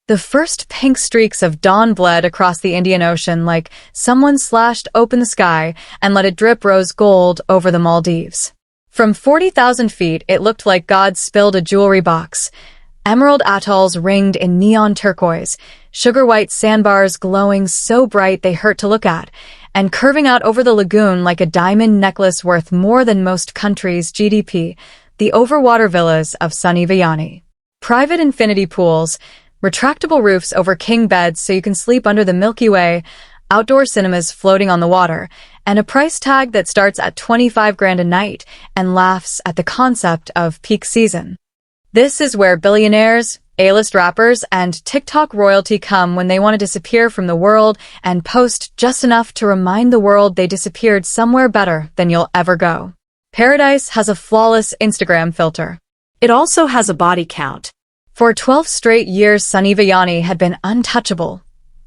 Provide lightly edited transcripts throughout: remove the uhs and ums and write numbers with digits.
The first pink streaks of dawn bled across the Indian Ocean like someone slashed open the sky and let it drip rose gold over the Maldives. From 40,000 feet, it looked like God spilled a jewelry box. Emerald atolls ringed in neon turquoise, sugar-white sandbars glowing so bright they hurt to look at, and curving out over the lagoon like a diamond necklace worth more than most countries' GDP, the overwater villas of sunny Vayani. Private infinity pools, retractable roofs over king beds so you can sleep under the Milky Way, outdoor cinemas floating on the water, and a price tag that starts at 25 grand a night and laughs at the concept of peak season. This is where billionaires, A-list rappers, and TikTok royalty come when they want to disappear from the world and post just enough to remind the world they disappeared somewhere better than you'll ever go. Paradise has a flawless Instagram filter. It also has a body count. For 12 straight years, Sunny Vayani had been untouchable.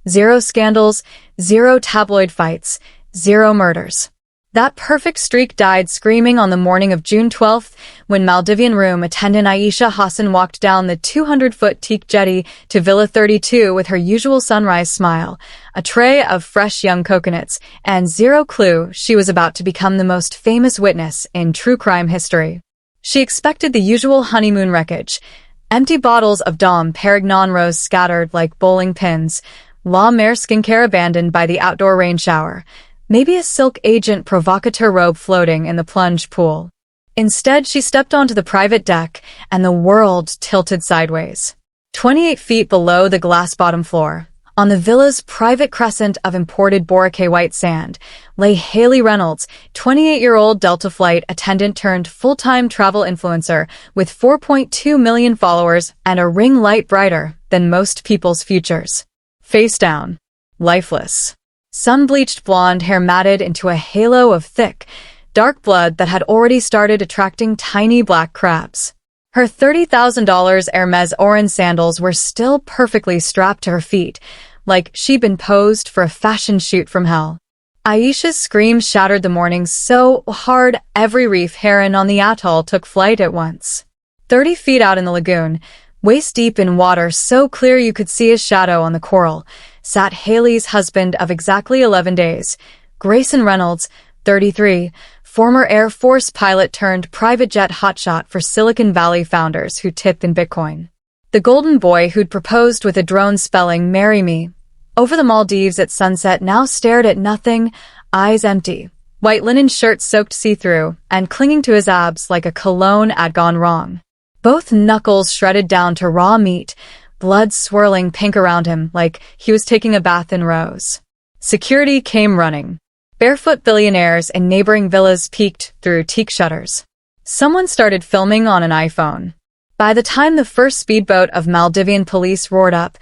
0 scandals, 0 tabloid fights, 0 murders. That perfect streak died screaming on the morning of June 12th when Maldivian room attendant Aisha Hassan walked down the 200-foot teak jetty to Villa 32 with her usual sunrise smile, a tray of fresh young coconuts, and 0 clue she was about to become the most famous witness in true crime history. She expected the usual honeymoon wreckage. Empty bottles of Dom Perignon rose scattered like bowling pins, La Mer skincare abandoned by the outdoor rain shower, maybe a silk agent provocateur robe floating in the plunge pool. Instead, she stepped onto the private deck, and the world tilted sideways. 28 feet below the glass-bottom floor, on the villa's private crescent of imported Boracay white sand, lay Haley Reynolds, 28-year-old Delta flight attendant turned full-time travel influencer with 4.2 million followers and a ring light brighter than most people's futures. Face down. Lifeless. Sun-bleached blonde hair matted into a halo of thick, dark blood that had already started attracting tiny black crabs. Her $30,000 Hermes orange sandals were still perfectly strapped to her feet, like she'd been posed for a fashion shoot from hell. Aisha's scream shattered the morning so hard every reef heron on the atoll took flight at once. 30 feet out in the lagoon, waist-deep in water so clear you could see his shadow on the coral, sat Haley's husband of exactly 11 days, Grayson Reynolds, 33, former Air Force pilot turned private jet hotshot for Silicon Valley founders who tip in Bitcoin. The golden boy who'd proposed with a drone spelling "Marry Me" over the Maldives at sunset now stared at nothing, eyes empty, white linen shirt soaked see-through, and clinging to his abs like a cologne had gone wrong. Both knuckles shredded down to raw meat, blood swirling pink around him like he was taking a bath in rose. Security came running. Barefoot billionaires in neighboring villas peeked through teak shutters. Someone started filming on an iPhone. By the time the first speedboat of Maldivian police roared up,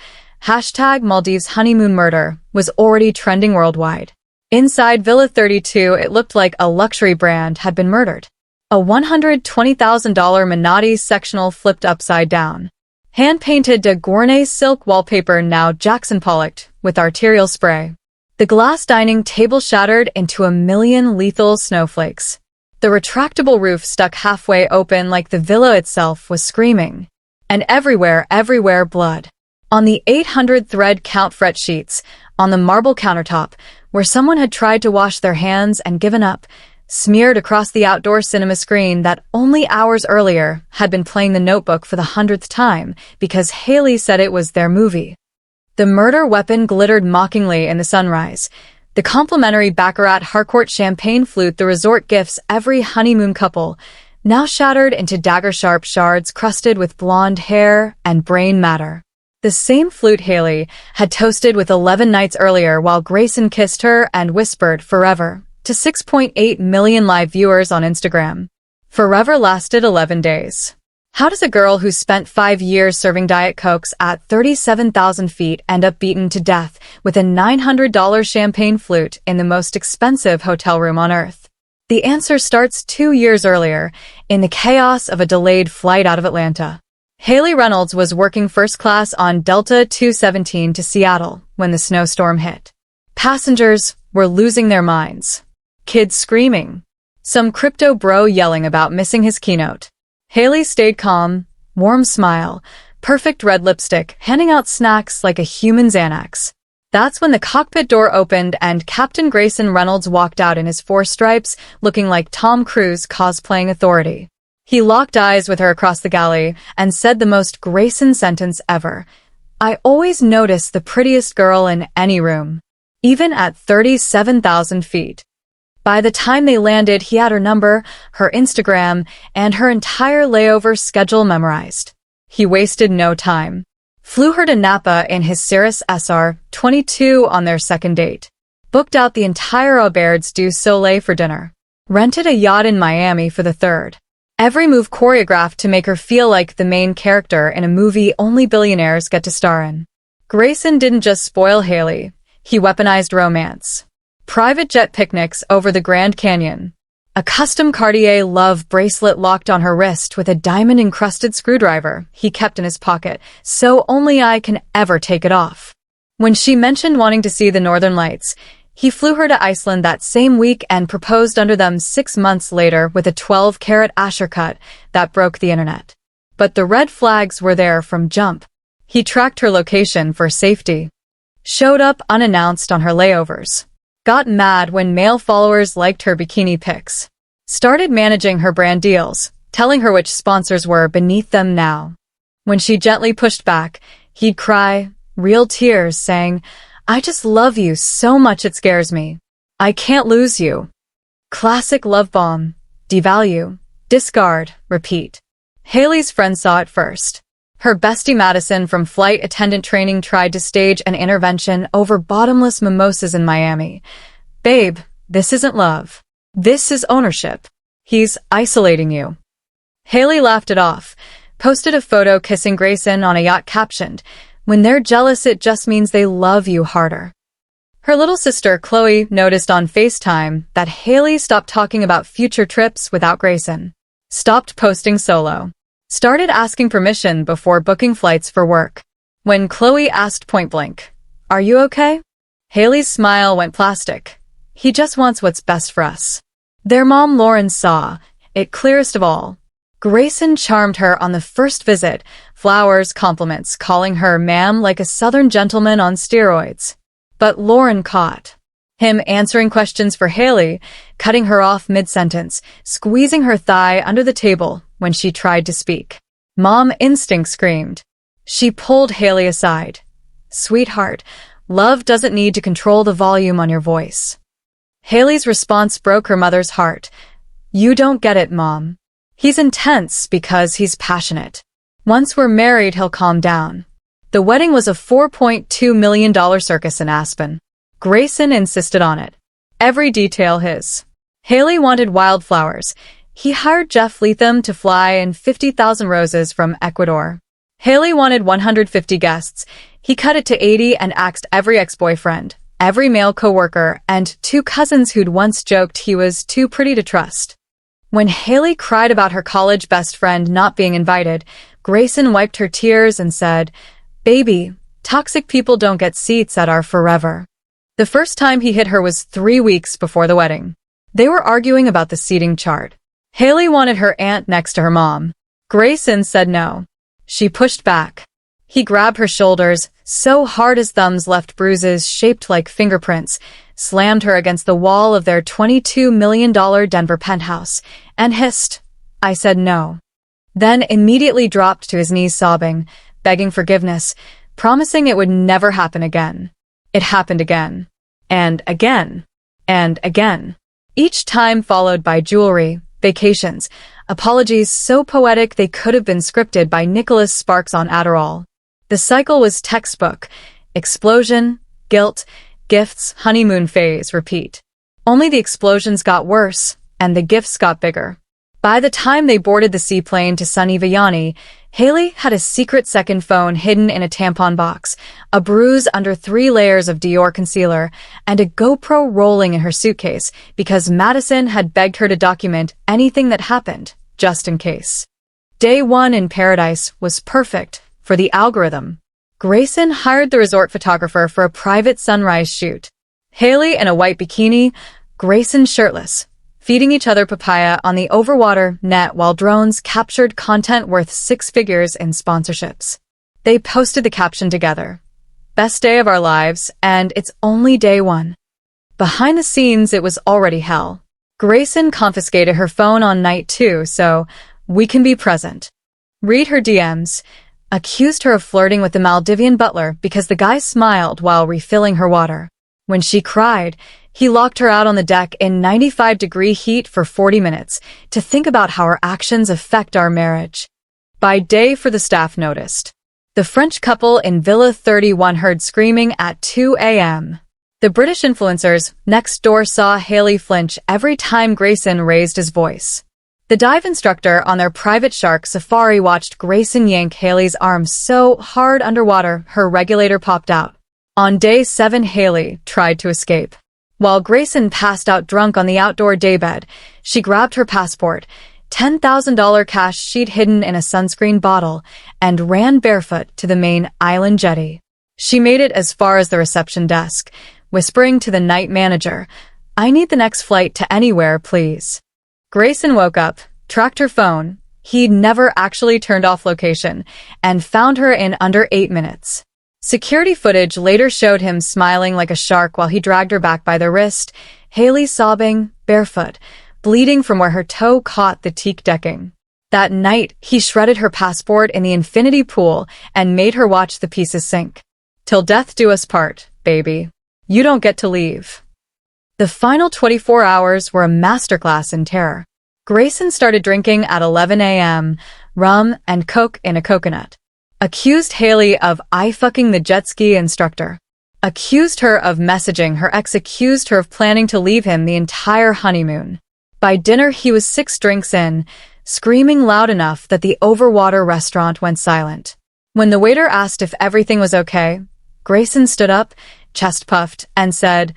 #Maldives honeymoon murder was already trending worldwide. Inside Villa 32, it looked like a luxury brand had been murdered. A $120,000 Minotti sectional flipped upside down. Hand-painted de Gournay silk wallpaper now Jackson Pollocked with arterial spray. The glass dining table shattered into a million lethal snowflakes. The retractable roof stuck halfway open like the villa itself was screaming. And everywhere blood. On the 800-thread count fret sheets, on the marble countertop, where someone had tried to wash their hands and given up, smeared across the outdoor cinema screen that only hours earlier had been playing The Notebook for the 100th time because Haley said it was their movie. The murder weapon glittered mockingly in the sunrise. The complimentary Baccarat Harcourt champagne flute, the resort gifts every honeymoon couple, now shattered into dagger-sharp shards crusted with blonde hair and brain matter. The same flute Haley had toasted with 11 nights earlier while Grayson kissed her and whispered "Forever" to 6.8 million live viewers on Instagram. Forever lasted 11 days. How does a girl who spent 5 years serving Diet Cokes at 37,000 feet end up beaten to death with a $900 champagne flute in the most expensive hotel room on Earth? The answer starts 2 years earlier, in the chaos of a delayed flight out of Atlanta. Haley Reynolds was working first class on Delta 217 to Seattle when the snowstorm hit. Passengers were losing their minds. Kids screaming. Some crypto bro yelling about missing his keynote. Haley stayed calm, warm smile, perfect red lipstick, handing out snacks like a human Xanax. That's when the cockpit door opened and Captain Grayson Reynolds walked out in his four stripes, looking like Tom Cruise cosplaying authority. He locked eyes with her across the galley and said the most Grayson sentence ever. I always notice the prettiest girl in any room, even at 37,000 feet. By the time they landed, he had her number, her Instagram, and her entire layover schedule memorized. He wasted no time. Flew her to Napa in his Cirrus SR-22 on their second date. Booked out the entire Auberge du Soleil for dinner. Rented a yacht in Miami for the third. Every move choreographed to make her feel like the main character in a movie only billionaires get to star in. Grayson didn't just spoil Haley, he weaponized romance. Private jet picnics over the Grand Canyon. A custom Cartier love bracelet locked on her wrist with a diamond-encrusted screwdriver he kept in his pocket, so only I can ever take it off. When she mentioned wanting to see the Northern Lights, he flew her to Iceland that same week and proposed under them 6 months later with a 12-carat Asher cut that broke the internet. But the red flags were there from jump. He tracked her location for safety. Showed up unannounced on her layovers. Got mad when male followers liked her bikini pics. Started managing her brand deals, telling her which sponsors were beneath them now. When she gently pushed back, he'd cry, real tears, saying, I just love you so much it scares me. I can't lose you. Classic love bomb. Devalue. Discard. Repeat. Haley's friend saw it first. Her bestie Madison from flight attendant training tried to stage an intervention over bottomless mimosas in Miami. Babe, this isn't love. This is ownership. He's isolating you. Haley laughed it off, posted a photo kissing Grayson on a yacht captioned, when they're jealous it just means they love you harder. Her little sister Chloe noticed on FaceTime that Haley stopped talking about future trips without Grayson. Stopped posting solo. Started asking permission before booking flights for work. When Chloe asked point blank, "Are you okay?" Haley's smile went plastic. He just wants what's best for us. Their mom Lauren saw it clearest of all. Grayson charmed her on the first visit, flowers, compliments, calling her ma'am like a southern gentleman on steroids. But Lauren caught him answering questions for Haley, cutting her off mid-sentence, squeezing her thigh under the table when she tried to speak. Mom instinct screamed. She pulled Haley aside. Sweetheart, love doesn't need to control the volume on your voice. Haley's response broke her mother's heart. You don't get it, Mom. He's intense because he's passionate. Once we're married, he'll calm down. The wedding was a $4.2 million circus in Aspen. Grayson insisted on it. Every detail his. Haley wanted wildflowers. He hired Jeff Leatham to fly in 50,000 roses from Ecuador. Haley wanted 150 guests. He cut it to 80 and axed every ex-boyfriend, every male coworker, and 2 cousins who'd once joked he was too pretty to trust. When Haley cried about her college best friend not being invited, Grayson wiped her tears and said, Baby, toxic people don't get seats at our forever. The first time he hit her was 3 weeks before the wedding. They were arguing about the seating chart. Haley wanted her aunt next to her mom. Grayson said no. She pushed back. He grabbed her shoulders, so hard his thumbs left bruises shaped like fingerprints, slammed her against the wall of their $22 million Denver penthouse, and hissed, I said no. Then immediately dropped to his knees sobbing, begging forgiveness, promising it would never happen again. It happened again. And again. And again. Each time followed by jewelry, vacations, apologies so poetic they could have been scripted by Nicholas Sparks on Adderall. The cycle was textbook. Explosion, guilt, gifts, honeymoon phase, repeat. Only the explosions got worse, and the gifts got bigger. By the time they boarded the seaplane to sunny Vianney, Haley had a secret second phone hidden in a tampon box, a bruise under 3 layers of Dior concealer, and a GoPro rolling in her suitcase because Madison had begged her to document anything that happened, just in case. Day 1 in paradise was perfect for the algorithm. Grayson hired the resort photographer for a private sunrise shoot. Haley in a white bikini, Grayson shirtless, feeding each other papaya on the overwater net while drones captured content worth 6 figures in sponsorships. They posted the caption together. Best day of our lives, and it's only day one. Behind the scenes, it was already hell. Grayson confiscated her phone on night 2, so we can be present. Read her DMs. Accused her of flirting with the Maldivian butler because the guy smiled while refilling her water. When she cried, he locked her out on the deck in 95-degree heat for 40 minutes to think about how her actions affect our marriage. By day 4, the staff noticed. The French couple in Villa 31 heard screaming at 2 a.m. The British influencers next door saw Haley flinch every time Grayson raised his voice. The dive instructor on their private shark safari watched Grayson yank Haley's arm so hard underwater her regulator popped out. On day 7, Haley tried to escape. While Grayson passed out drunk on the outdoor daybed, she grabbed her passport, $10,000 cash she'd hidden in a sunscreen bottle, and ran barefoot to the main island jetty. She made it as far as the reception desk, whispering to the night manager, "I need the next flight to anywhere, please." Grayson woke up, tracked her phone. He'd never actually turned off location, and found her in under 8 minutes. Security footage later showed him smiling like a shark while he dragged her back by the wrist, Haley sobbing, barefoot, bleeding from where her toe caught the teak decking. That night, he shredded her passport in the infinity pool and made her watch the pieces sink. "Till death do us part, baby. You don't get to leave." The final 24 hours were a masterclass in terror. Grayson started drinking at 11 a.m., rum and coke in a coconut. Accused Haley of eye-fucking the jet ski instructor. Accused her of messaging her ex. Accused her of planning to leave him the entire honeymoon. By dinner, he was 6 drinks in, screaming loud enough that the overwater restaurant went silent. When the waiter asked if everything was okay, Grayson stood up, chest puffed, and said,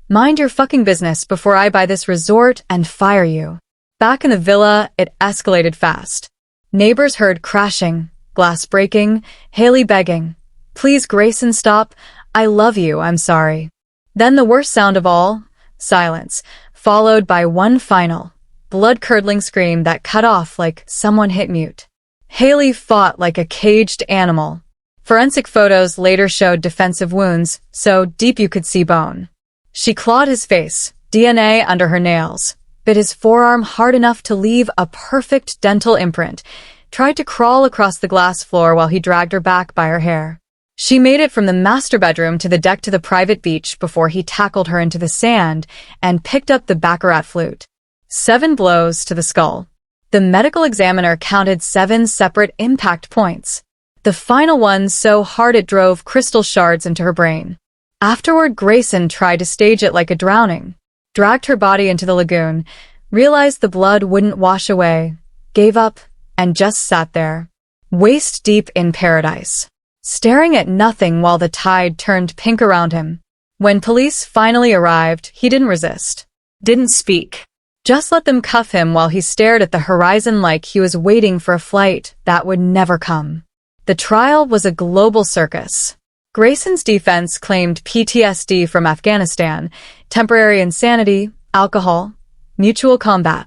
"Mind your fucking business before I buy this resort and fire you." Back in the villa, it escalated fast. Neighbors heard crashing, glass breaking, Haley begging, "Please, Grayson, stop. I love you, I'm sorry." Then the worst sound of all, silence, followed by one final, blood-curdling scream that cut off like someone hit mute. Haley fought like a caged animal. Forensic photos later showed defensive wounds, so deep you could see bone. She clawed his face, DNA under her nails, bit his forearm hard enough to leave a perfect dental imprint, tried to crawl across the glass floor while he dragged her back by her hair. She made it from the master bedroom to the deck to the private beach before he tackled her into the sand and picked up the baccarat flute. 7 blows to the skull. The medical examiner counted 7 separate impact points. The final one so hard it drove crystal shards into her brain. Afterward, Grayson tried to stage it like a drowning, dragged her body into the lagoon, realized the blood wouldn't wash away, gave up, and just sat there, waist deep in paradise, staring at nothing while the tide turned pink around him. When police finally arrived, he didn't resist, didn't speak, just let them cuff him while he stared at the horizon like he was waiting for a flight that would never come. The trial was a global circus. Grayson's defense claimed PTSD from Afghanistan, temporary insanity, alcohol, mutual combat.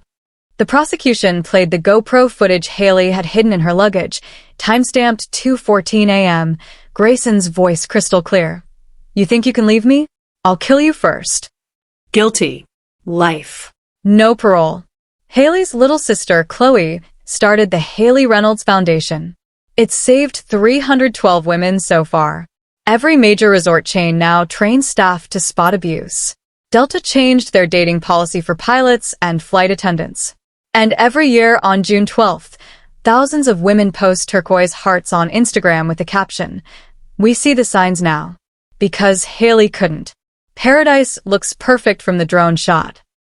The prosecution played the GoPro footage Haley had hidden in her luggage, timestamped 2:14 a.m., Grayson's voice crystal clear. "You think you can leave me? I'll kill you first." Guilty. Life. No parole. Haley's little sister, Chloe, started the Haley Reynolds Foundation. It's saved 312 women so far. Every major resort chain now trains staff to spot abuse. Delta changed their dating policy for pilots and flight attendants. And every year on June 12th, thousands of women post turquoise hearts on Instagram with the caption, "We see the signs now." Because Haley couldn't. Paradise looks perfect from the drone shot.